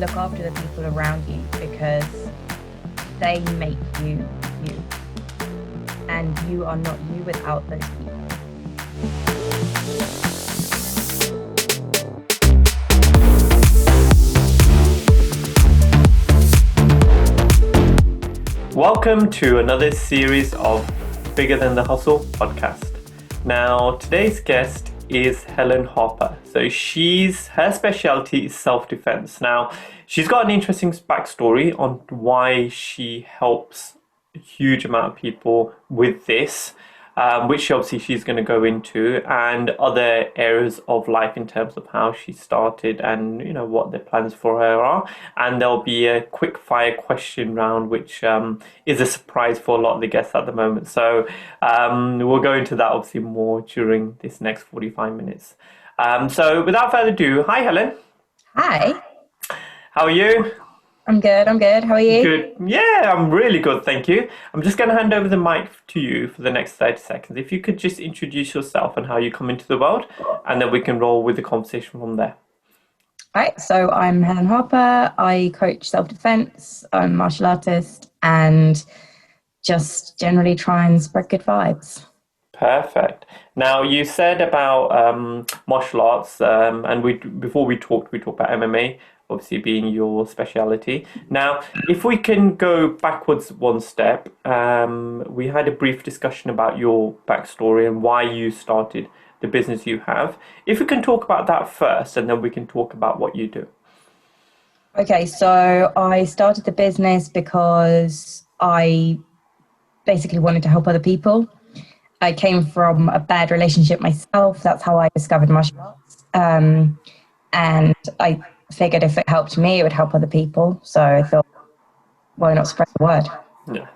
look after the people around you because they make you you. And you are not you without those people. Welcome to another series of Bigger Than the Hustle podcast. Now, today's guest is Helen Harper. So her specialty is self-defense. Now, she's got an interesting backstory on why she helps a huge amount of people with this, which obviously she's going to go into, and other areas of life in terms of how she started and what the plans for her are. And there'll be a quick fire question round, which is a surprise for a lot of the guests at the moment. So we'll go into that obviously more during this next 45 minutes. So without further ado, hi Helen. Hi. How are you? I'm good. How are you? Good. Yeah, I'm really good, thank you. I'm just going to hand over the mic to you for the next 30 seconds. If you could just introduce yourself and how you come into the world, and then we can roll with the conversation from there. All right, so I'm Helen Harper. I coach self-defense. I'm a martial artist and just generally try and spread good vibes. Perfect. Now, you said about martial arts, and before we talked about MMA, obviously being your speciality. Now, if we can go backwards one step, we had a brief discussion about your backstory and why you started the business you have. If we can talk about that first, and then we can talk about what you do. Okay, so I started the business because I basically wanted to help other people. I came from a bad relationship myself. That's how I discovered martial arts. And I figured if it helped me, it would help other people. So I thought, why not spread the word? Yeah.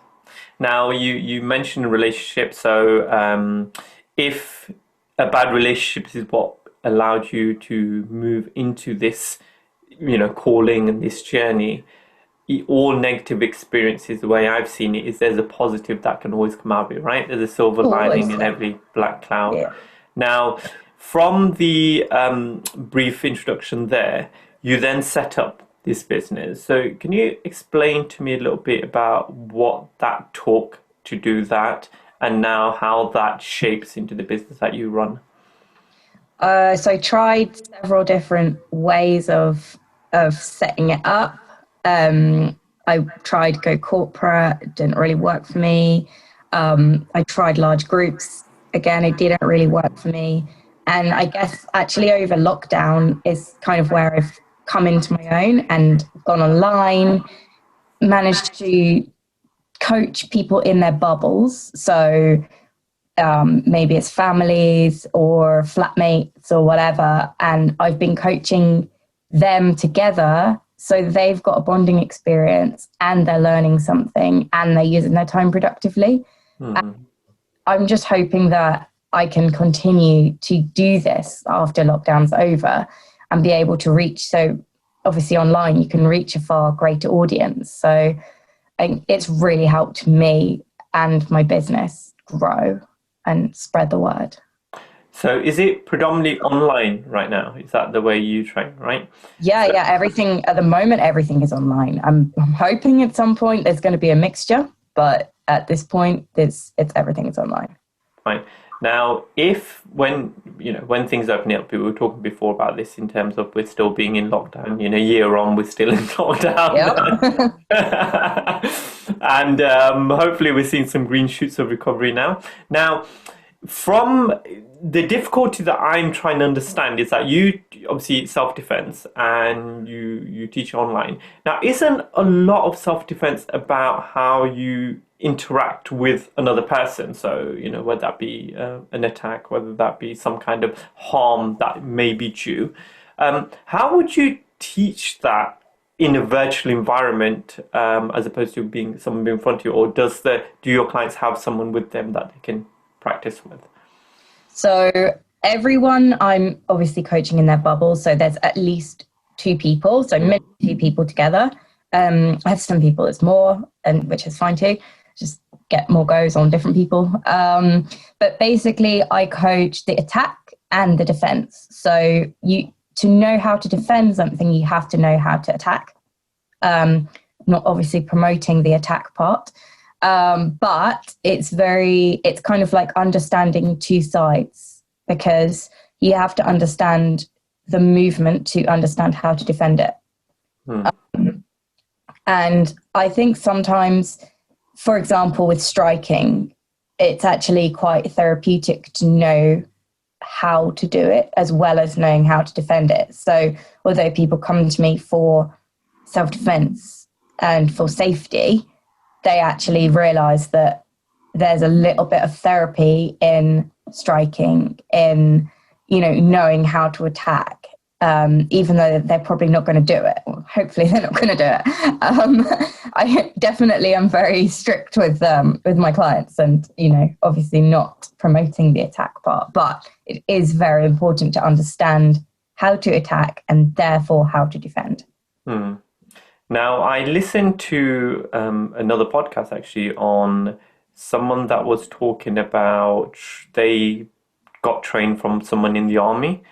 Now, you mentioned relationships. So if a bad relationship is what allowed you to move into this, calling and this journey, all negative experiences, the way I've seen it, is there's a positive that can always come out of it, right? There's a silver lining in every black cloud. Yeah. Now, from the brief introduction there, you then set up this business. So can you explain to me a little bit about what that took to do that, and now how that shapes into the business that you run? So I tried several different ways of setting it up. I tried to go corporate, it didn't really work for me. I tried large groups. Again, it didn't really work for me. And I guess actually over lockdown is kind of where I've come into my own and gone online, managed to coach people in their bubbles. So maybe it's families or flatmates or whatever. And I've been coaching them together so they've got a bonding experience and they're learning something and they're using their time productively. And I'm just hoping that I can continue to do this after lockdown's over and be able to reach. So obviously online, you can reach a far greater audience. So it's really helped me and my business grow and spread the word. So is it predominantly online right now? Is that the way you train, right? Yeah, everything at the moment, everything is online. I'm hoping at some point there's going to be a mixture, but at this point, it's everything is online. Fine. Now, when things open up, we were talking before about this in terms of we're still being in lockdown. A year on, we're still in lockdown. Yep. And hopefully we're seeing some green shoots of recovery now. Now, from the difficulty that I'm trying to understand is that you obviously self-defense and you teach online. Now, isn't a lot of self-defense about how you interact with another person? So, whether that be an attack, whether that be some kind of harm that may be due. How would you teach that in a virtual environment as opposed to being someone in front of you? Or do your clients have someone with them that they can practice with? So everyone I'm obviously coaching in their bubble. So there's at least 2 people. So minimum 2 people together. I have some people it's more, and which is fine too. Just get more goes on different people. But basically I coach the attack and the defense. So to know how to defend something, you have to know how to attack. Not obviously promoting the attack part, but it's kind of like understanding two sides, because you have to understand the movement to understand how to defend it. And I think sometimes, for example, with striking, it's actually quite therapeutic to know how to do it as well as knowing how to defend it. So although people come to me for self-defense and for safety, they actually realize that there's a little bit of therapy in striking, in, knowing how to attack, even though they're probably not going to do it. Well, hopefully they're not going to do it. I definitely am very strict with my clients, and, obviously not promoting the attack part, but it is very important to understand how to attack and therefore how to defend. Now, I listened to another podcast actually on someone that was talking about they got trained from someone in the army,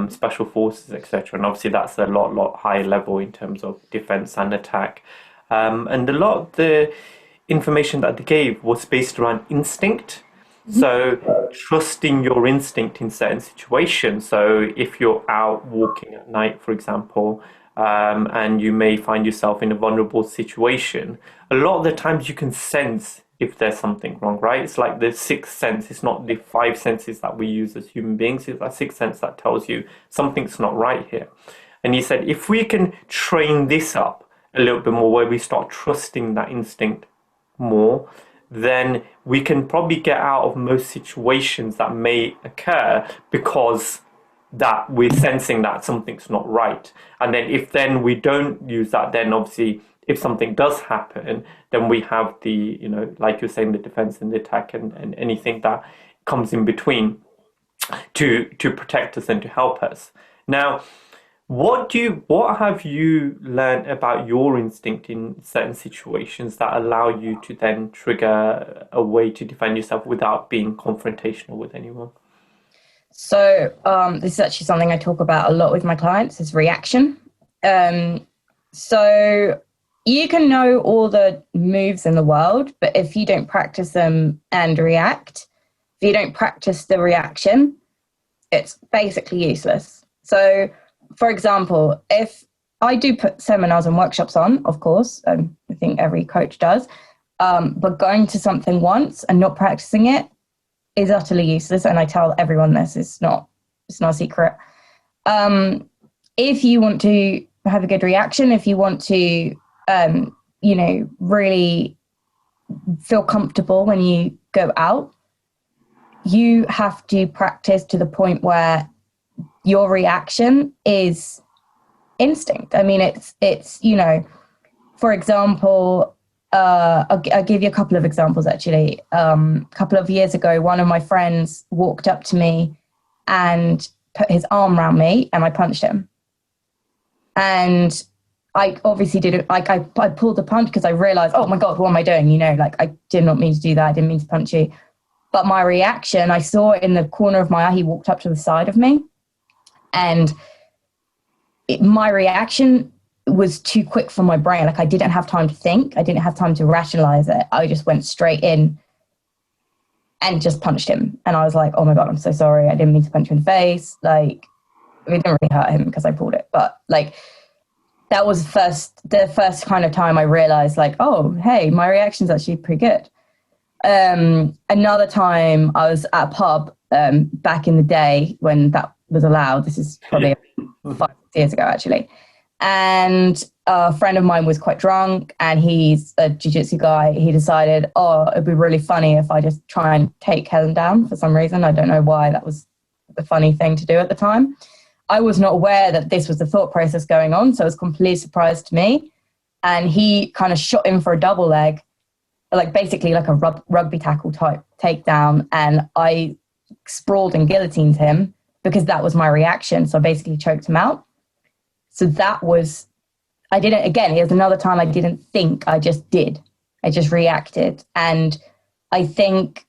special forces, etc. And obviously that's a lot higher level in terms of defense and attack. And a lot of the information that they gave was based around instinct. So trusting your instinct in certain situations. So if you're out walking at night, for example, and you may find yourself in a vulnerable situation, a lot of the times you can sense if there's something wrong, right? It's like the sixth sense. It's not the five senses that we use as human beings. It's that sixth sense that tells you something's not right here. And he said, if we can train this up a little bit more, where we start trusting that instinct more, then we can probably get out of most situations that may occur, because that we're sensing that something's not right. And then if then we don't use that, then obviously if something does happen, then we have the, like you're saying, the defense and the attack and anything that comes in between to protect us and to help us. Now, what have you learned about your instinct in certain situations that allow you to then trigger a way to defend yourself without being confrontational with anyone? So this is actually something I talk about a lot with my clients, is reaction. So you can know all the moves in the world, but if you don't practice them and react, if you don't practice the reaction, it's basically useless. So, for example, if I do put seminars and workshops on, of course, I think every coach does, but going to something once and not practicing it is utterly useless. And I tell everyone this, it's not a secret. If you want to have a good reaction, if you want to, really feel comfortable when you go out, you have to practice to the point where your reaction is instinct. I mean, it's for example, I'll give you a couple of examples, actually. A couple of years ago, one of my friends walked up to me and put his arm around me, and I punched him. And I obviously didn't, I pulled the punch because I realized, oh my God, what am I doing? I did not mean to do that. I didn't mean to punch you. But my reaction, I saw in the corner of my eye, he walked up to the side of me. And my reaction was too quick for my brain. I didn't have time to think. I didn't have time to rationalize it. I just went straight in and just punched him. And I was like, oh my God, I'm so sorry. I didn't mean to punch you in the face. It didn't really hurt him because I pulled it. But that was the first kind of time I realized, oh, hey, my reaction's actually pretty good. Another time I was at a pub back in the day when that was allowed. This is probably 5 years ago, actually. And a friend of mine was quite drunk, and he's a jiu-jitsu guy. He decided, it'd be really funny if I just try and take Helen down for some reason. I don't know why that was the funny thing to do at the time. I was not aware that this was the thought process going on, so it was a complete surprise to me. And he kind of shot him for a double leg, basically like a rugby tackle type takedown. And I sprawled and guillotined him because that was my reaction. So I basically choked him out. So that was, I didn't, again, it was another time I didn't think, I just did. I just reacted. And I think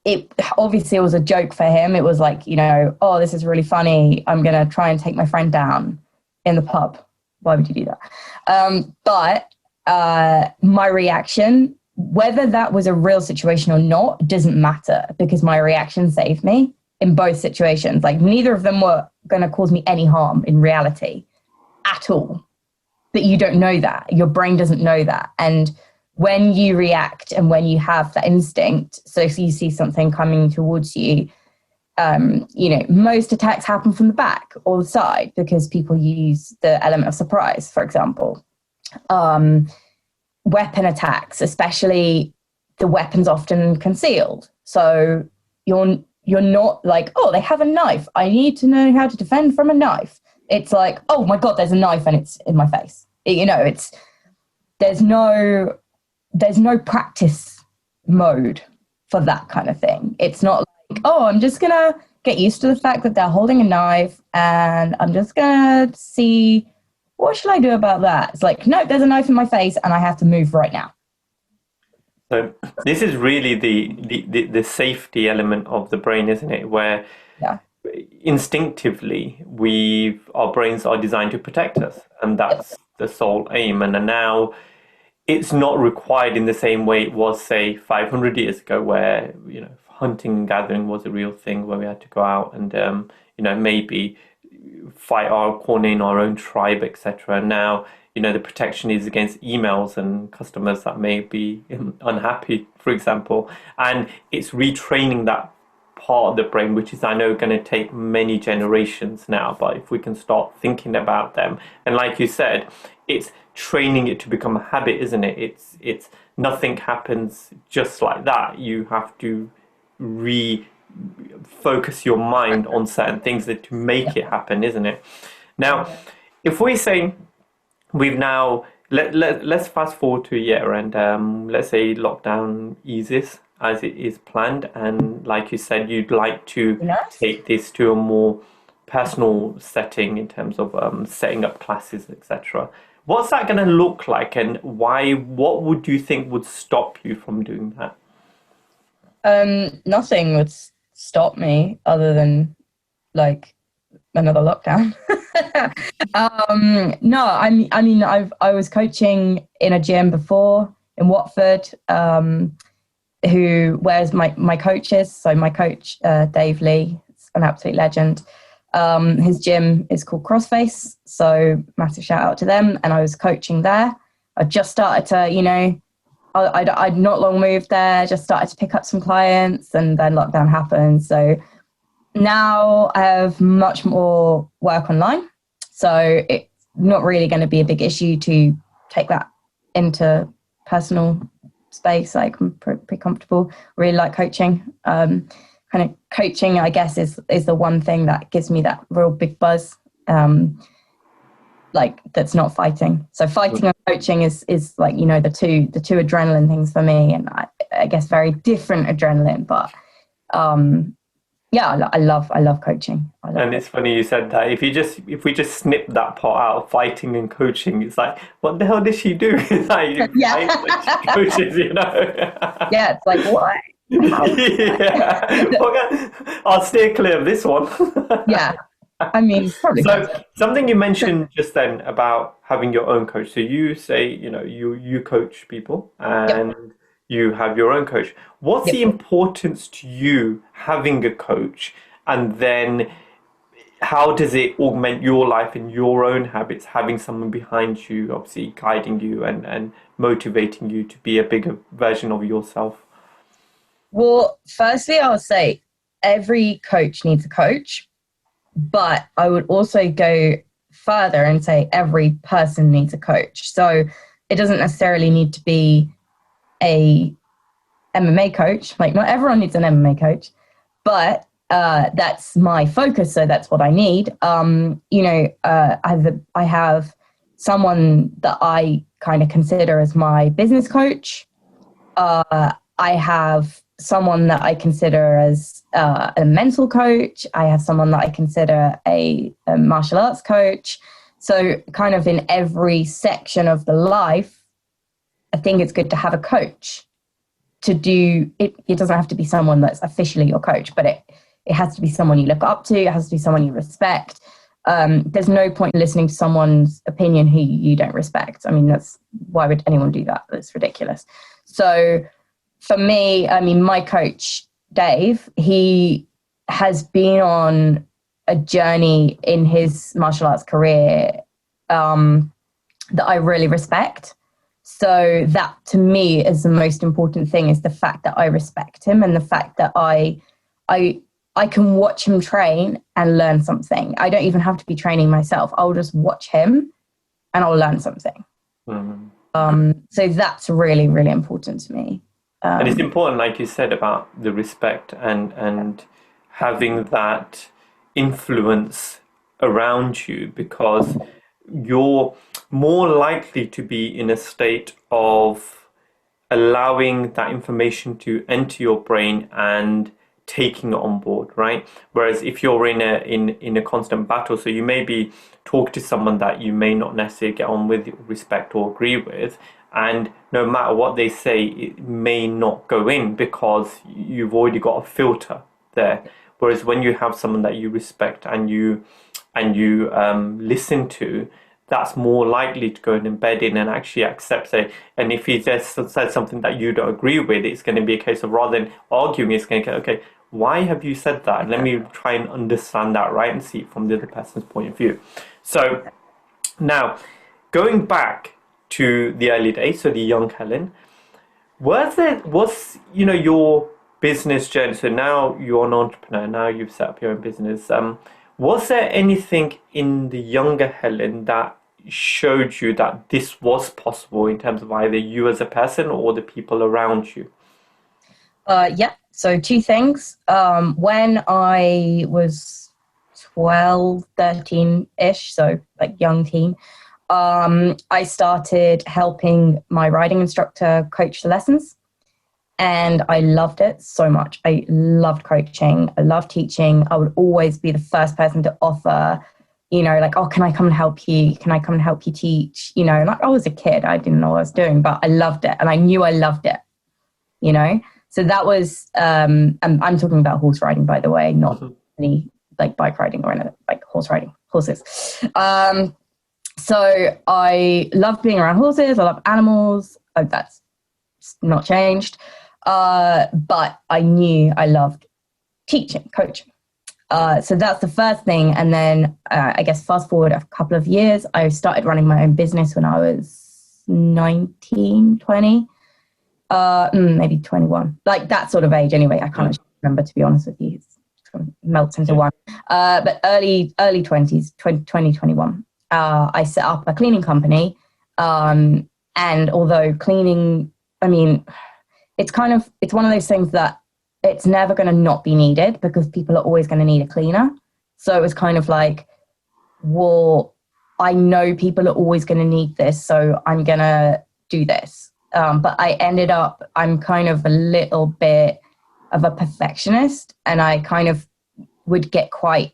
it obviously was a joke for him. It was this is really funny. I'm going to try and take my friend down in the pub. why would you do that? But my reaction, whether that was a real situation or not, doesn't matter, because my reaction saved me in both situations. Like, neither of them were going to cause me any harm in reality at all. But you don't know that. Your brain doesn't know that. And when you react and when you have that instinct, so if you see something coming towards you, most attacks happen from the back or the side because people use the element of surprise, for example. Weapon attacks, especially, the weapon's often concealed. So you're not like, oh, they have a knife, I need to know how to defend from a knife. It's like, oh my God, there's a knife and it's in my face. There's no practice mode for that kind of thing. It's not like, oh, I'm just gonna get used to the fact that they're holding a knife and I'm just gonna see, what should I do about that? It's like, no, there's a knife in my face and I have to move right now. So this is really the safety element of the brain, isn't it? Where instinctively our brains are designed to protect us, and that's the sole aim. And now it's not required in the same way it was, say, 500 years ago, where hunting and gathering was a real thing, where we had to go out and maybe fight our corner in our own tribe, etc. Now the protection is against emails and customers that may be unhappy, for example, and it's retraining that part of the brain, which is, I know, going to take many generations now, but if we can start thinking about them, and like you said, it's training it to become a habit, isn't it? It's nothing happens just like that. You have to refocus your mind on certain things to make it happen, isn't it? Now, if we say we've now let's fast forward to a year, and let's say lockdown eases as it is planned, and like you said, you'd like to take this to a more personal setting in terms of setting up classes, etc. What's that going to look like, and why? What would you think would stop you from doing that? Nothing would stop me other than like another lockdown. No, I mean, I was coaching in a gym before in Watford, where's my coaches. So my coach, Dave Lee, is an absolute legend. His gym is called Crossface, so massive shout out to them. And I was coaching there. I just started to, I'd not long moved there, just started to pick up some clients, and then lockdown happened. So now I have much more work online. So it's not really going to be a big issue to take that into personal space. Like, I'm pretty comfortable. Really like coaching. Kind of coaching, I guess, is the one thing that gives me that real big buzz. Like, that's not fighting. So fighting and coaching is like, the two adrenaline things for me, and I guess very different adrenaline, but I love coaching. It's funny you said that. If we just snip that part out, fighting and coaching, it's like, what the hell does she do? It's like, coaches, Yeah, it's like, what? Yeah. I'll steer clear of this one. Yeah. I mean, probably. So something you mentioned just then about having your own coach. So you say, you coach people and you have your own coach. What's the importance to you having a coach? And then how does it augment your life and your own habits, having someone behind you, obviously guiding you and motivating you to be a bigger version of yourself? Well, firstly, I'll say every coach needs a coach. But I would also go further and say every person needs a coach. So it doesn't necessarily need to be a MMA coach. Like, not everyone needs an MMA coach, but that's my focus. So that's what I need. I have someone that I kind of consider as my business coach. I have someone that I consider as a mental coach. I have someone that I consider a martial arts coach. So kind of in every section of the life, I think it's good to have a coach to do it. It doesn't have to be someone that's officially your coach, but it has to be someone you look up to. It has to be someone you respect. There's no point in listening to someone's opinion who you don't respect. I mean, why would anyone do that? That's ridiculous. So for me, I mean, my coach, Dave, he has been on a journey in his martial arts career that I really respect. So that to me is the most important thing, is the fact that I respect him and the fact that I can watch him train and learn something. I don't even have to be training myself. I'll just watch him and I'll learn something. So that's really, really important to me. And it's important, like you said, about the respect and having that influence around you, because you're more likely to be in a state of allowing that information to enter your brain and taking it on board, right? Whereas if you're in a constant battle, so you maybe talk to someone that you may not necessarily get on with, respect or agree with, and no matter what they say, it may not go in because you've already got a filter there. Whereas when you have someone that you respect and you listen to, that's more likely to go and embed in and actually accept it. And if he just says something that you don't agree with, it's going to be a case of, rather than arguing, it's going to go, okay, why have you said that? Let me try and understand that, right? And see it from the other person's point of view. So now, going back to the early days, so the young Helen, was your business journey, so now you're an entrepreneur, now you've set up your own business, was there anything in the younger Helen that showed you that this was possible in terms of either you as a person or the people around you? Yeah, so two things. When I was 12, 13-ish, so like young teen, I started helping my riding instructor coach the lessons. And I loved it so much. I loved coaching. I loved teaching. I would always be the first person to offer, like, oh, can I come and help you? Can I come and help you teach? Like, I was a kid. I didn't know what I was doing, but I loved it. And I knew I loved it, So that was, I'm talking about horse riding, by the way, not any like bike riding or anything, like horse riding, horses. So I love being around horses. I love animals. That's not changed. But I knew I loved teaching, coaching. So that's the first thing. And then I guess fast forward a couple of years, I started running my own business when I was 19, 20, maybe 21, like that sort of age. Anyway, I can't remember, to be honest with you. It kind of melts into one. But early 20s, 2021, I set up a cleaning company. And although cleaning, I mean, it's one of those things that it's never going to not be needed because people are always going to need a cleaner. So it was kind of like, well, I know people are always going to need this, so I'm going to do this. But I'm kind of a little bit of a perfectionist, and I kind of would get quite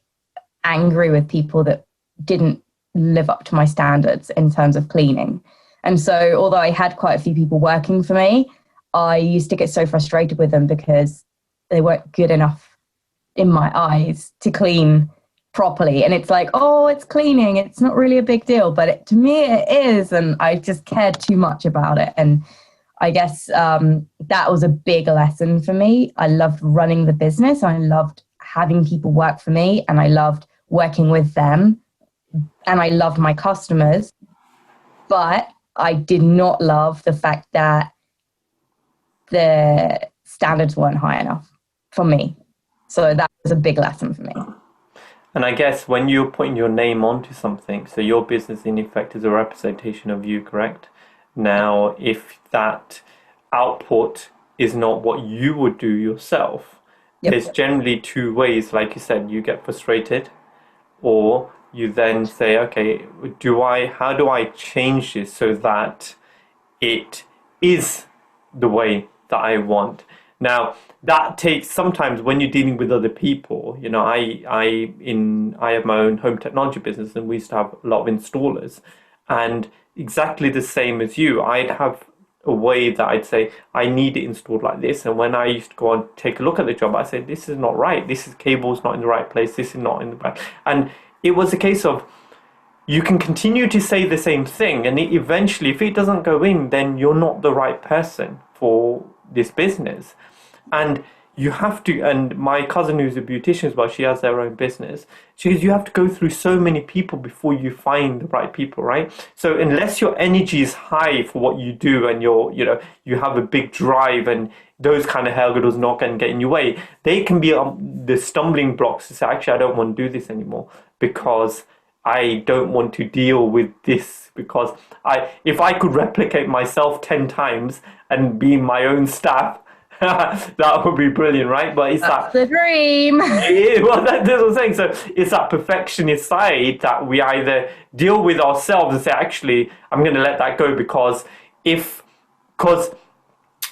angry with people that didn't live up to my standards in terms of cleaning. And so although I had quite a few people working for me, I used to get so frustrated with them because they weren't good enough in my eyes to clean properly. And it's like, oh, it's cleaning. It's not really a big deal. But to me, it is. And I just cared too much about it. And I guess that was a big lesson for me. I loved running the business. I loved having people work for me. And I loved working with them. And I loved my customers. But I did not love the fact that the standards weren't high enough for me. So that was a big lesson for me. And I guess when you're putting your name onto something, so your business in effect is a representation of you, correct? Now, if that output is not what you would do yourself, there's generally two ways. Like you said, you get frustrated, or you then say, okay, how do I change this so that it is the way that I want? Now, that takes sometimes when you're dealing with other people. I have my own home technology business, and we used to have a lot of installers, and exactly the same as you, I'd have a way that I'd say I need it installed like this, and when I used to go and take a look at the job, I said, this is not right, this cable's not in the right place, this is not in the right, and it was a case of you can continue to say the same thing, and eventually, if it doesn't go in, then you're not the right person for this business. And you have to, and my cousin who's a beautician as well, she has their own business. She goes, you have to go through so many people before you find the right people, right? So unless your energy is high for what you do and you have a big drive and those kind of hurdles not going to get in your way, they can be the stumbling blocks to say, actually, I don't want to do this anymore because I don't want to deal with this, because if I could replicate myself 10 times and be my own staff, that would be brilliant, right? But it's That's the dream. well, that's what I'm saying. So it's that perfectionist side that we either deal with ourselves and say, actually, I'm going to let that go because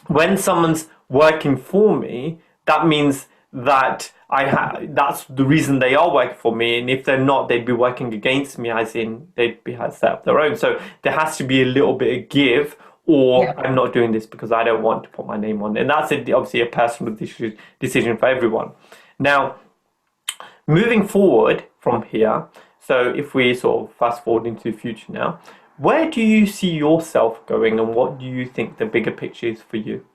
when someone's working for me, that means that that's the reason they are working for me, and if they're not, they'd be working against me, as in they'd be set up their own. So there has to be a little bit of give, or Yeah. I'm not doing this because I don't want to put my name on it. And that's obviously a personal decision for everyone. Now, moving forward from here, so if we sort of fast forward into the future now, where do you see yourself going, and what do you think the bigger picture is for you?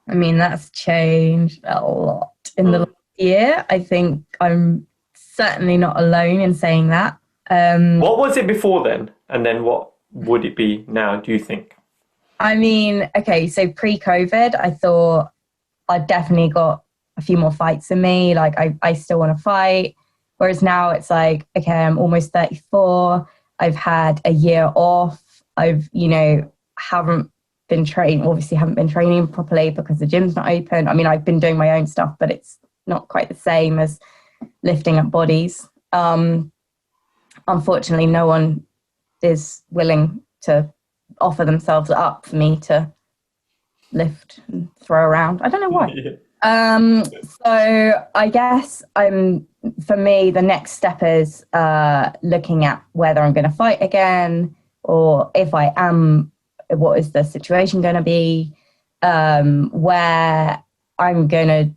I mean, that's changed a lot in the last year. I think I'm certainly not alone in saying that. What was it before then? And then what would it be now, do you think? I mean, okay, so pre-COVID, I thought I definitely got a few more fights in me. Like, I still want to fight. Whereas now it's like, okay, I'm almost 34. I've had a year off. Haven't been training properly because the gym's not open. I mean, I've been doing my own stuff, but it's not quite the same as lifting up bodies. Unfortunately, no one is willing to offer themselves up for me to lift and throw around. I don't know why. Yeah. So I guess for me, the next step is looking at whether I'm going to fight again, or if I am, what is the situation going to be, where I'm going to,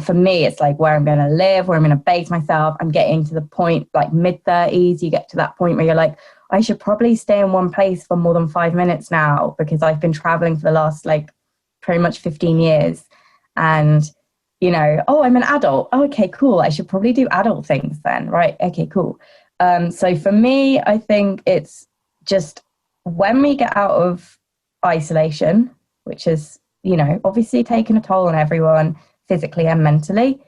for me, it's like where I'm going to live, where I'm going to base myself. I'm getting to the point, like mid-30s, you get to that point where you're like, I should probably stay in one place for more than 5 minutes now, because I've been traveling for the last, like, pretty much 15 years. And, I'm an adult. Oh, okay, cool. I should probably do adult things then, right? Okay, cool. So for me, I think it's just when we get out of isolation, which is, obviously taking a toll on everyone physically and mentally.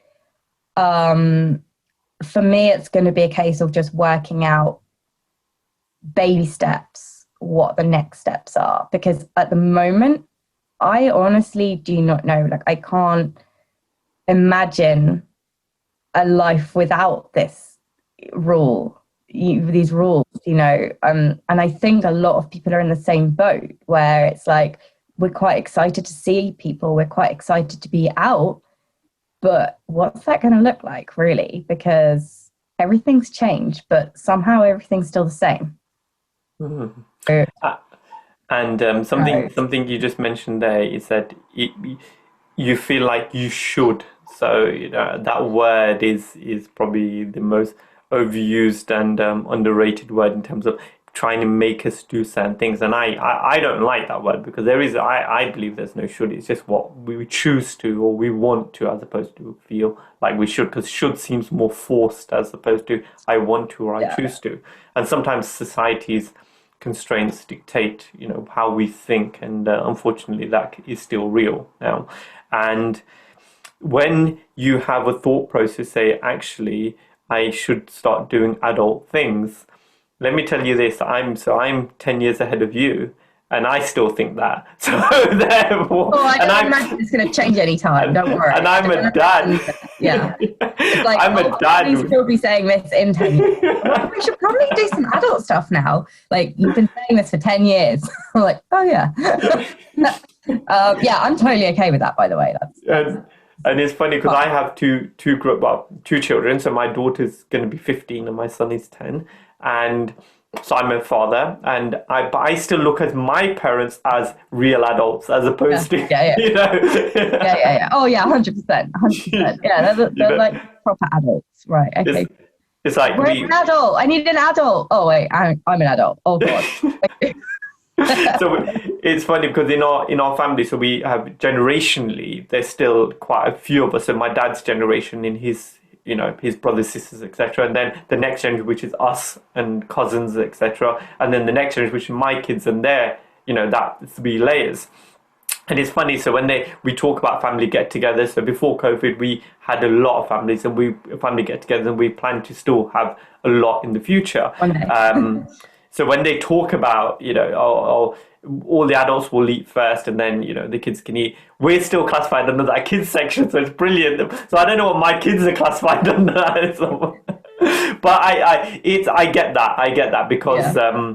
For me, it's going to be a case of just working out baby steps, what the next steps are. Because at the moment, I honestly do not know. Like, I can't imagine a life without these rules, and I think a lot of people are in the same boat, where it's like, we're quite excited to see people, we're quite excited to be out, but what's that going to look like, really? Because everything's changed, but somehow everything's still the same. Mm-hmm. And something you just mentioned there is that you feel like you should. So that word is probably the most overused and underrated word in terms of trying to make us do certain things. And I don't like that word, because I believe there's no should. It's just what we choose to, or we want to, as opposed to feel like we should, because should seems more forced as opposed to I want to, or I choose to. And sometimes society's constraints dictate, how we think, and unfortunately that is still real now. And when you have a thought process, say, actually, I should start doing adult things. Let me tell you this, I'm 10 years ahead of you, and I still think that. So therefore, I don't imagine it's going to change any time. Don't worry. And I'm a dad. Yeah, it's like, I'm a dad. You still be saying this in 10 years. Well, we should probably do some adult stuff now. Like, you've been saying this for 10 years. I'm like, oh yeah. Yeah, I'm totally okay with that. By the way, and it's funny because I have two children. So my daughter's going to be 15 and my son is 10. And So I'm a father, and but I still look at my parents as real adults as Yeah, opposed to, yeah, yeah, you know, yeah. Oh yeah, 100%, 100%. Yeah, you they're know, like proper adults, right? it's Okay. it's like Where's an adult? I need an adult. Oh wait, I'm an adult. Oh god. so it's funny because in our family, so we have generationally, there's still quite a few of us. So my dad's generation, in his his brothers, sisters, etc., and then the next generation, which is us and cousins, etc., and then the next generation, which is my kids and their that three layers. And it's funny, so when we talk about family get-togethers, so before COVID, we had a lot of families, and we family get-togethers, and we plan to still have a lot in the future. One day. So when they talk about, all the adults will eat first, and then the kids can eat. We're still classified under that kids section, so it's brilliant. So I don't know what my kids are classified under that. But I get that. I get that because. Yeah.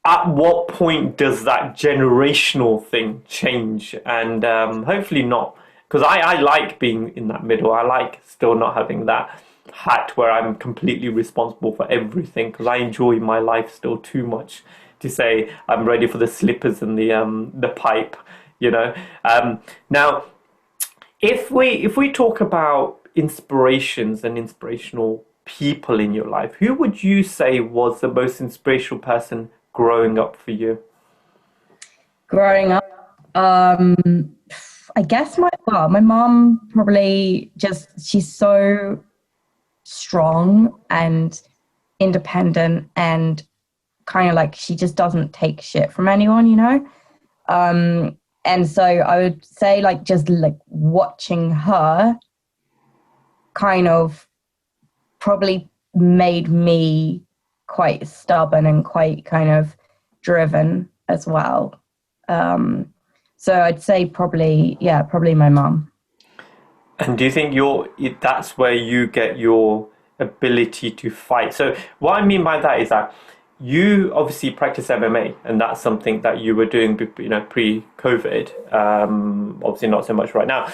At what point does that generational thing change? And hopefully not, because I like being in that middle. I like still not having that hat where I'm completely responsible for everything, because I enjoy my life still too much to say I'm ready for the slippers and the pipe, Now, if we talk about inspirations and inspirational people in your life, who would you say was the most inspirational person growing up for you? Growing up, I guess my mom probably she's so strong and independent and kind of like she just doesn't take shit from anyone. And so I would say like just like watching her kind of probably made me quite stubborn and quite kind of driven as well. So I'd say probably my mum. And do you think that's where you get your ability to fight? So what I mean by that is that you obviously practice MMA, and that's something that you were doing, pre-COVID. Obviously not so much right now.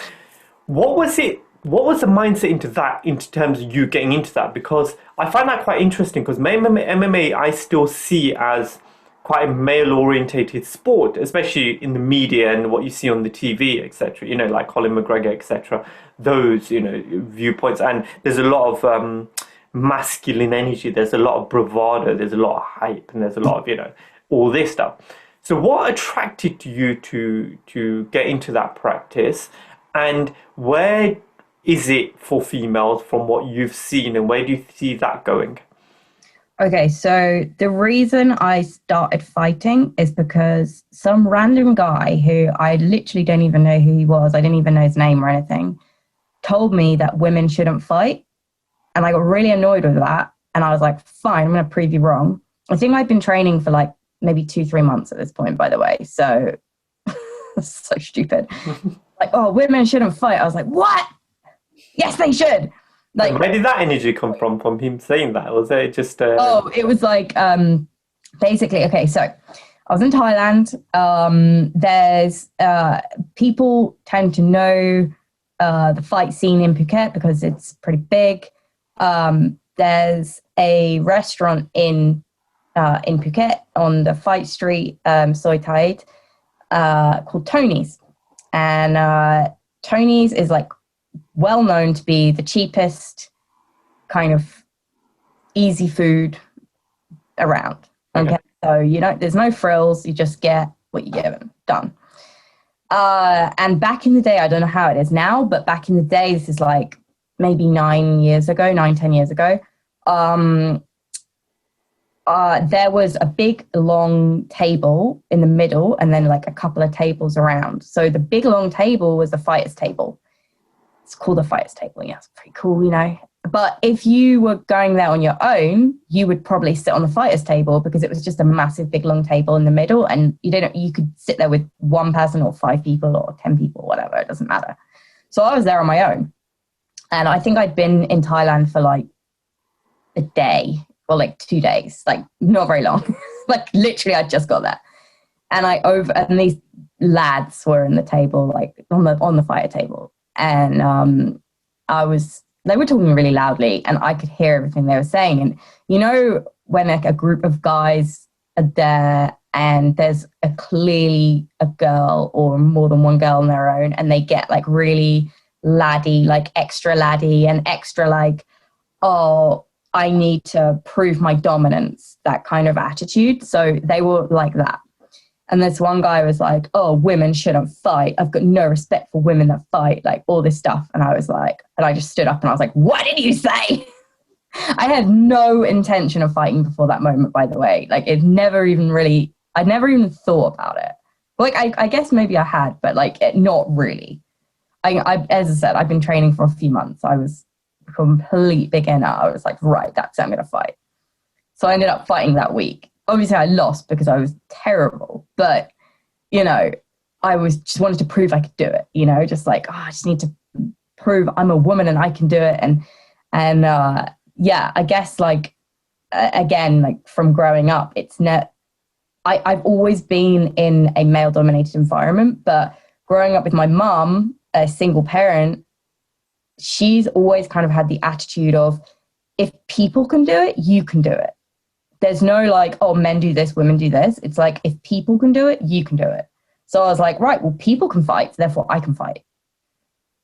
What was it? What was the mindset into that, into terms of you getting into that? Because I find that quite interesting, because MMA I still see as quite a male-orientated sport, especially in the media and what you see on the TV, etc. Like Colin McGregor, etc. Those, viewpoints, and there's a lot of masculine energy. There's a lot of bravado. There's a lot of hype, and there's a lot of all this stuff. So, what attracted you to get into that practice, and where is it for females from what you've seen, and where do you see that going? Okay, so the reason I started fighting is because some random guy who I literally don't even know who he was, I didn't even know his name or anything, told me that women shouldn't fight. And I got really annoyed with that. And I was like, fine, I'm going to prove you wrong. I think I'd been training for like maybe 2-3 months at this point, by the way. So, so stupid. Like, oh, women shouldn't fight. I was like, what? Yes, they should. Like, where did that energy come from him saying that? Was it just oh, it was like basically, okay, so I was in Thailand. There's people tend to know the fight scene in Phuket because it's pretty big. There's a restaurant in Phuket on the fight street, Soi Thait, called Tony's, and Tony's is like well known to be the cheapest kind of easy food around. Okay. So, there's no frills. You just get what you're given. Done. And back in the day, I don't know how it is now, but back in the day, this is like maybe 10 years ago, there was a big long table in the middle and then like a couple of tables around. So the big long table was the fighter's table. It's called the fighter's table. Yeah, it's pretty cool, But if you were going there on your own, you would probably sit on the fighter's table because it was just a massive, big, long table in the middle. And you could sit there with one person or 5 people or 10 people, whatever. It doesn't matter. So I was there on my own. And I think I'd been in Thailand for like a day or like 2 days, like not very long. Like literally I just got there. And these lads were in the table, like on the fighter table. And they were talking really loudly and I could hear everything they were saying. And, when like a group of guys are there and there's clearly a girl or more than one girl on their own, and they get like really laddie, like extra laddie and extra like, oh, I need to prove my dominance, that kind of attitude. So they were like that. And this one guy was like, oh, women shouldn't fight. I've got no respect for women that fight, like all this stuff. And I was like, and I just stood up and I was like, what did you say? I had no intention of fighting before that moment, by the way. Like I'd never even thought about it. Like I guess maybe I had, but like not really. I as I said, I've been training for a few months. I was a complete beginner. I was like, right, that's it, I'm going to fight. So I ended up fighting that week. Obviously, I lost because I was terrible. But, you know, I was just wanted to prove I could do it, you know, just like, oh, I just need to prove I'm a woman and I can do it. And yeah, I guess like, again, like from growing up, I've always been in a male dominated environment, but growing up with my mum, a single parent, she's always kind of had the attitude of, if people can do it, you can do it. There's no like, oh, men do this, women do this. It's like, if people can do it, you can do it. So I was like, right, well, people can fight, therefore I can fight.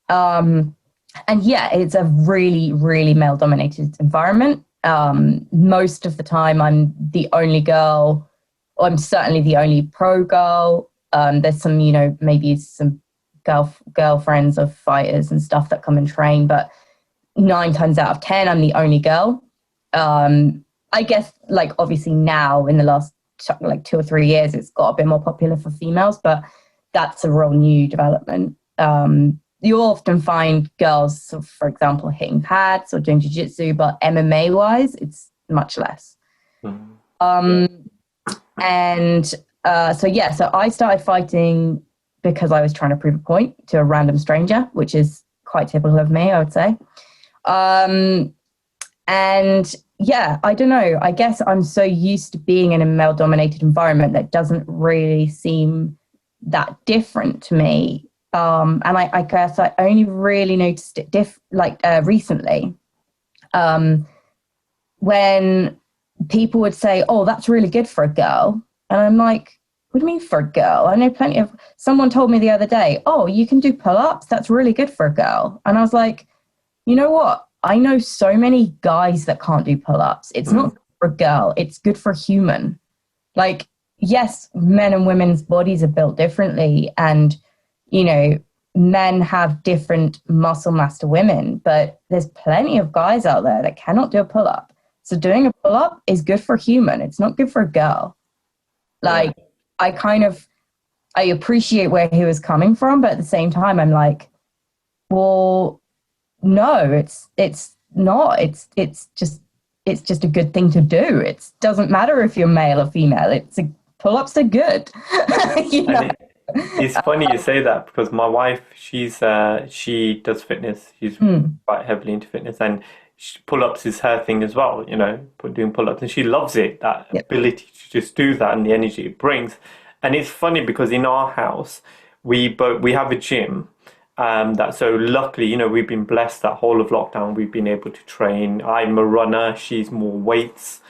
And yeah, it's a really, really male dominated environment. Most of the time I'm the only girl, or I'm certainly the only pro girl. There's some, you know, maybe some girlfriends of fighters and stuff that come and train, but 9 times out of 10, I'm the only girl. I guess like obviously now in the last like 2 or 3 years, it's got a bit more popular for females, but that's a real new development. You'll often find girls, for example, hitting pads or doing jiu-jitsu, but MMA wise, it's much less. And so I started fighting because I was trying to prove a point to a random stranger, which is quite typical of me, I would say. And yeah, I don't know. I guess I'm so used to being in a male-dominated environment that doesn't really seem that different to me. And I guess I only really noticed it recently, when people would say, "Oh, that's really good for a girl," and I'm like, "What do you mean for a girl? I know plenty of." Someone told me the other day, "Oh, you can do pull-ups. That's really good for a girl," and I was like, "You know what? I know so many guys that can't do pull-ups. It's not good for a girl. It's good for a human. Like, yes, men and women's bodies are built differently, and you know, men have different muscle mass to women, but there's plenty of guys out there that cannot do a pull-up. So doing a pull-up is good for a human. It's not good for a girl." Like, I appreciate where he was coming from, but at the same time, I'm like, well, no, it's not. It's just a good thing to do. It doesn't matter if you're male or female. Pull-ups are good. You know? It's funny you say that, because my wife, she does fitness. She's quite heavily into fitness, and pull-ups is her thing as well, you know, doing pull-ups, and she loves it, that ability to just do that and the energy it brings. And it's funny because in our house, we have a gym, so luckily, you know, we've been blessed that whole of lockdown, we've been able to train. I'm a runner, she's more weights.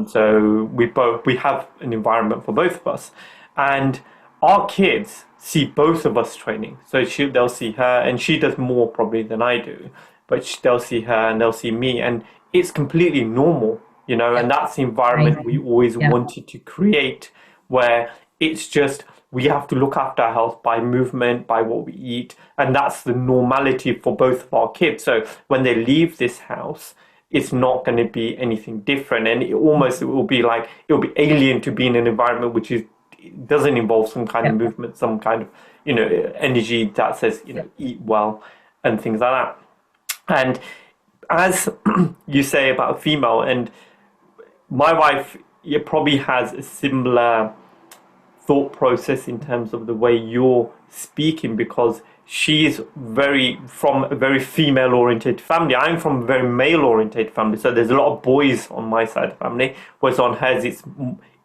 So we have an environment for both of us, and our kids see both of us training. So they'll see her, and she does more probably than I do, but they'll see her and they'll see me, and it's completely normal, you know. And that's the environment we always wanted to create, where it's just, we have to look after our health by movement, by what we eat, and that's the normality for both of our kids. So when they leave this house, it's not going to be anything different, and it will be alien to be in an environment which doesn't involve some kind of movement, some kind of, you know, energy that says, you know, eat well and things like that. And as you say about a female, and my wife, probably has a similar thought process in terms of the way you're speaking, because she's from a very female oriented family. I'm from a very male oriented family, so there's a lot of boys on my side of the family, whereas on hers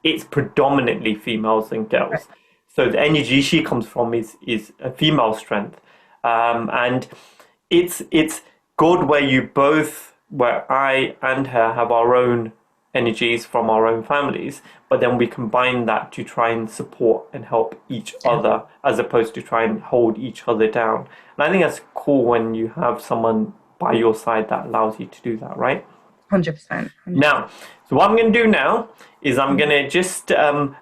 it's predominantly females and girls. So the energy she comes from is a female strength, and it's good where I and her have our own energies from our own families, but then we combine that to try and support and help each other as opposed to try and hold each other down. And I think that's cool when you have someone by your side that allows you to do that, right? 100%. Now, so what I'm going to do now is I'm going to just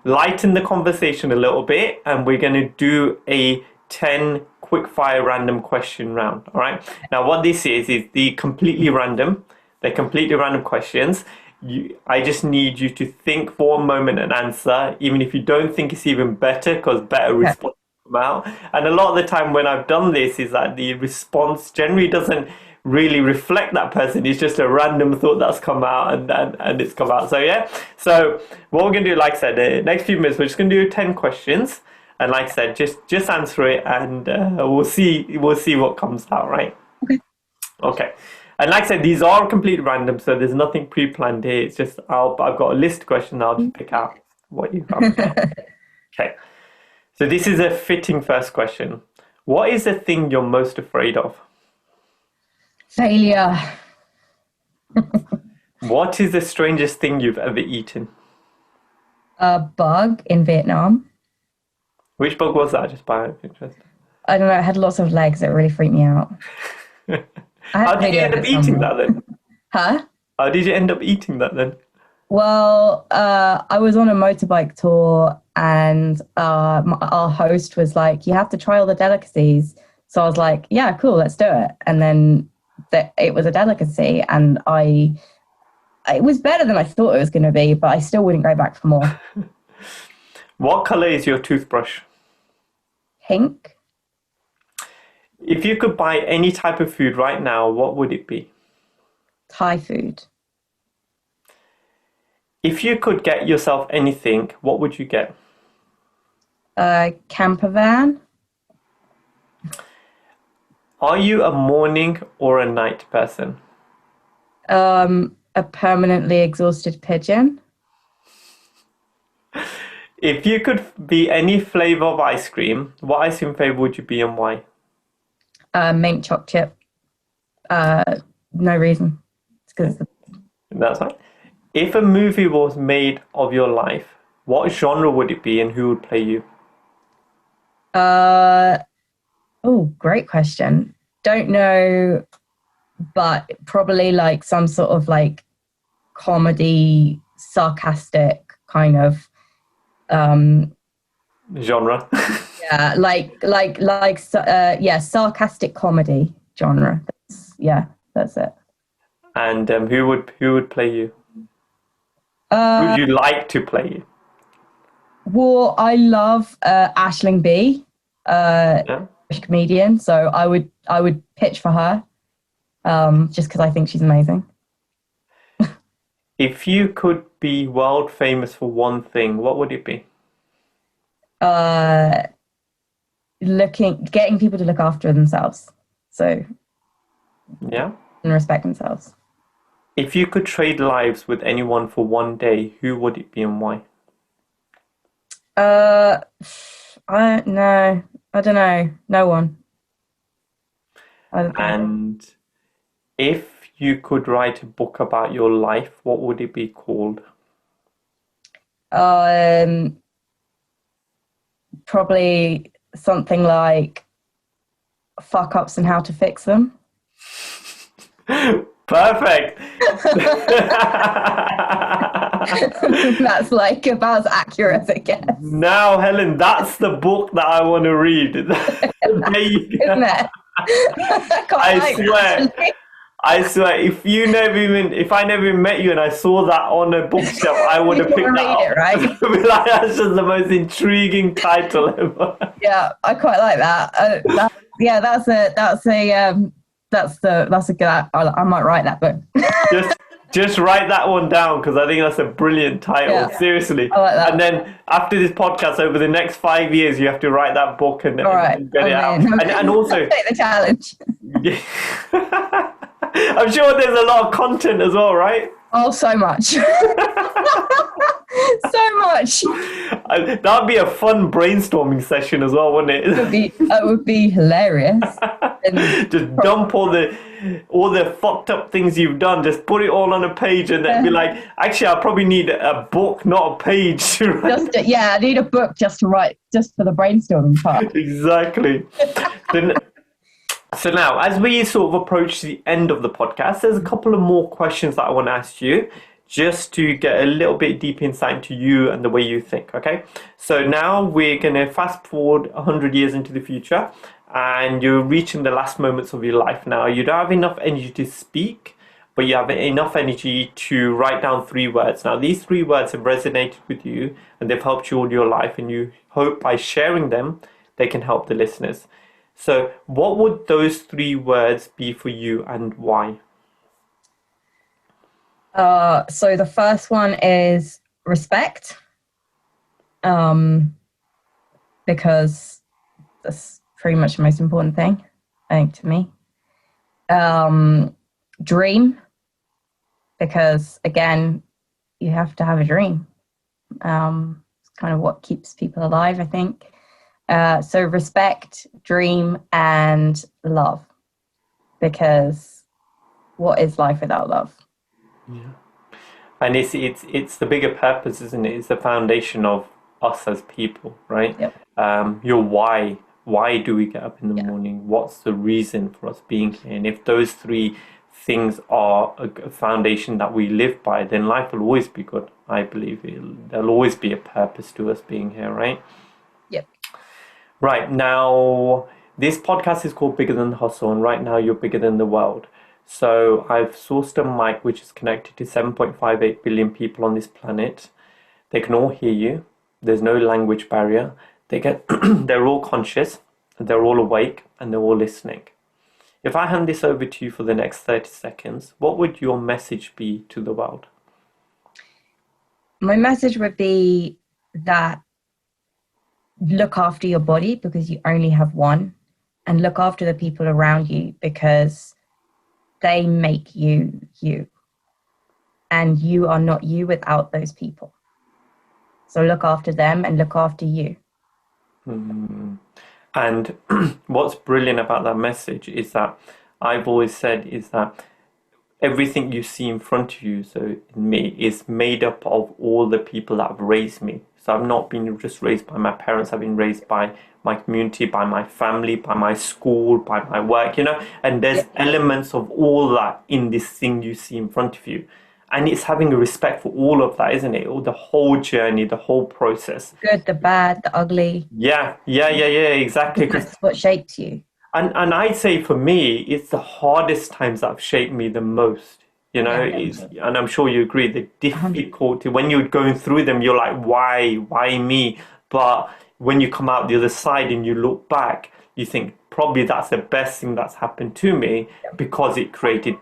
lighten the conversation a little bit, and we're going to do a 10 quick-fire random question round, all right? Now, what this is they're completely random questions. I just need you to think for a moment and answer, even if you don't think it's even better, because better response come out. And a lot of the time when I've done this is that the response generally doesn't really reflect that person. It's just a random thought that's come out and it's come out. So yeah, so what we're going to do, like I said, the next few minutes, we're just going to do 10 questions. And like I said, just answer it, and we'll see what comes out, right? Okay. And like I said, these are completely random, so there's nothing pre-planned here. It's just I've got a list of questions. I'll just pick out what you've got. Okay. So this is a fitting first question. What is the thing you're most afraid of? Failure. What is the strangest thing you've ever eaten? A bug in Vietnam. Which bug was that? Just by interest. I don't know. It had lots of legs. It really freaked me out. How did you end up eating that then? Huh? How did you end up eating that then? Well, I was on a motorbike tour, and our host was like, "You have to try all the delicacies." So I was like, "Yeah, cool, let's do it." And then it was a delicacy, and it was better than I thought it was going to be, but I still wouldn't go back for more. What color is your toothbrush? Pink. If you could buy any type of food right now, what would it be? Thai food. If you could get yourself anything, what would you get? A camper van. Are you a morning or a night person? A permanently exhausted pigeon. If you could be any flavor of ice cream, what ice cream flavor would you be and why? Mint choc chip. No reason. It's because That's right. If a movie was made of your life, what genre would it be and who would play you? Great question. Don't know, but probably like some sort of like comedy, sarcastic kind of Genre. Sarcastic comedy genre. That's it. And who would play you? Who would you like to play you? Well, I love Aisling B, comedian. So I would pitch for her, just because I think she's amazing. If you could be world famous for one thing, what would it be? Getting people to look after themselves. So yeah, and respect themselves. If you could trade lives with anyone for one day, who would it be and why? I don't know. No one. And if you could write a book about your life, what would it be called? Probably something like fuck ups and how to fix them. Perfect. That's like about as accurate as it gets. Now, Helen, that's the book that I want to read. Isn't it? I swear, if I never even met you and I saw that on a bookshelf, I would have picked that up. Right? Like, that's just the most intriguing title ever. Yeah, I quite like that. That's a good. I might write that book. Just write that one down, because I think that's a brilliant title. Yeah, seriously. I like that. And then after this podcast, over the next 5 years, you have to write that book and get it out. And also take the challenge. I'm sure there's a lot of content as well, right? Oh, so much. So much. That'd be a fun brainstorming session as well, wouldn't it? It would be hilarious. Just dump all all the fucked up things you've done, just put it all on a page and then be like, actually, I probably need a book, not a page to write. I need a book just to write, just for the brainstorming part. Exactly. So now, as we sort of approach the end of the podcast, there's a couple of more questions that I want to ask you, just to get a little bit deep insight into you and the way you think, okay? So now we're going to fast forward 100 years into the future, and you're reaching the last moments of your life now. You don't have enough energy to speak, but you have enough energy to write down 3 words. Now, these 3 words have resonated with you, and they've helped you all your life, and you hope by sharing them, they can help the listeners. So what would those 3 words be for you, and why? So the first one is respect, because that's pretty much the most important thing, I think, to me. Dream, because again, you have to have a dream. It's kind of what keeps people alive, I think. So respect, dream, and love, because what is life without love? Yeah. And it's the bigger purpose, isn't it? It's the foundation of us as people, right? Yep. Your why. Why do we get up in the morning? What's the reason for us being here? And if those 3 things are a foundation that we live by, then life will always be good. I believe there'll always be a purpose to us being here, right? Yep. Right, now this podcast is called Bigger Than the Hustle, and right now you're bigger than the world. So I've sourced a mic which is connected to 7.58 billion people on this planet. They can all hear you. There's no language barrier. They're all conscious, they're all awake, and they're all listening. If I hand this over to you for the next 30 seconds, what would your message be to the world? My message would be that look after your body, because you only have one, and look after the people around you, because they make you you, and you are not you without those people. So look after them and look after you. And what's brilliant about that message is that I've always said is that everything you see in front of you, so in me, is made up of all the people that have raised me. So I've not been just raised by my parents, I've been raised by my community, by my family, by my school, by my work, and there's elements of all that in this thing you see in front of you. And it's having a respect for all of that, isn't it? All the whole journey, the whole process. Good, the bad, the ugly. Yeah, exactly. That's what shapes you. And I'd say for me, it's the hardest times that have shaped me the most. And I'm sure you agree, the difficulty, when you're going through them, you're like, why me? But when you come out the other side and you look back, you think, probably that's the best thing that's happened to me, because it created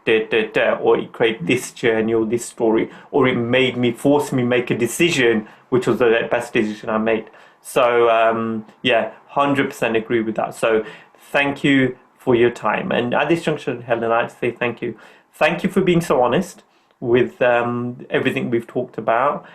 or it created this journey or this story, or it forced me make a decision, which was the best decision I made. So 100% agree with that. So thank you for your time. And at this juncture, Helen, I'd say thank you. Thank you for being so honest with everything we've talked about.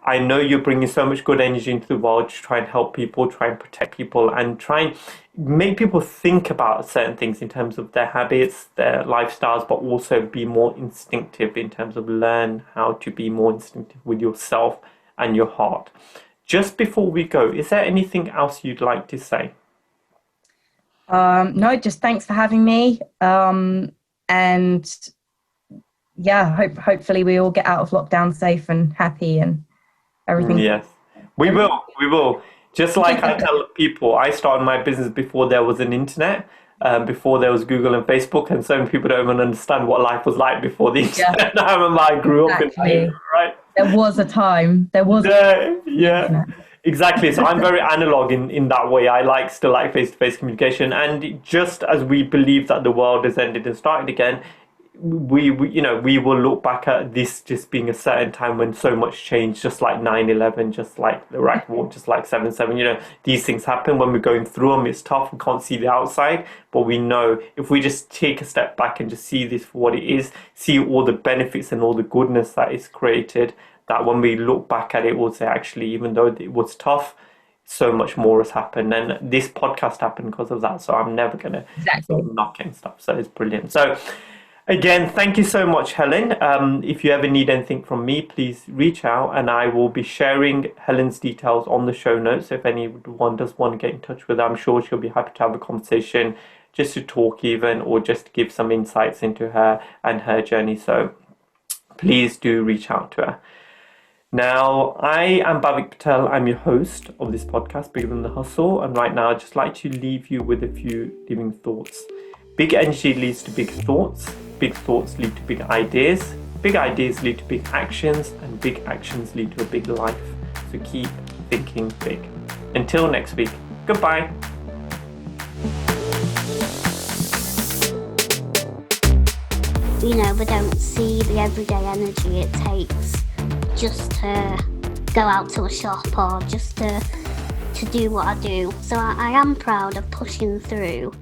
I know you're bringing so much good energy into the world to try and help people, try and protect people, and try and make people think about certain things in terms of their habits, their lifestyles, but also be more instinctive in terms of learn how to be more instinctive with yourself and your heart. Just before we go, is there anything else you'd like to say? No, just thanks for having me. And yeah, hopefully we all get out of lockdown safe and happy and everything. Yes, we will. Just like I tell people, I started my business before there was an internet, before there was Google and Facebook, and so many people don't even understand what life was like before the internet. I remember I grew up in Thailand, right? There was a time. Exactly. So I'm very analog in that way. I still like face-to-face communication, and just as we believe that the world has ended and started again, we will look back at this just being a certain time when so much changed, just like 9/11, just like the Iraq War, just like 7/7. These things happen. When we're going through them, it's tough. We can't see the outside, but we know if we just take a step back and just see this for what it is, see all the benefits and all the goodness that is created, that when we look back at it, we'll say, actually, even though it was tough, so much more has happened. And this podcast happened because of that. So I'm never going to knock and stuff. So it's brilliant. So Again, thank you so much, Helen. If you ever need anything from me, please reach out and I will be sharing Helen's details on the show notes. So if anyone does want to get in touch with her, I'm sure she'll be happy to have a conversation, just to talk even, or just to give some insights into her and her journey. So please do reach out to her. Now, I am Bhavik Patel. I'm your host of this podcast, Bigger Than The Hustle. And right now, I'd just like to leave you with a few living thoughts. Big energy leads to big thoughts. Big thoughts lead to big ideas. Big ideas lead to big actions. And big actions lead to a big life. So keep thinking big. Until next week, goodbye. We don't see the everyday energy it takes just to go out to a shop or just to do what I do. So I am proud of pushing through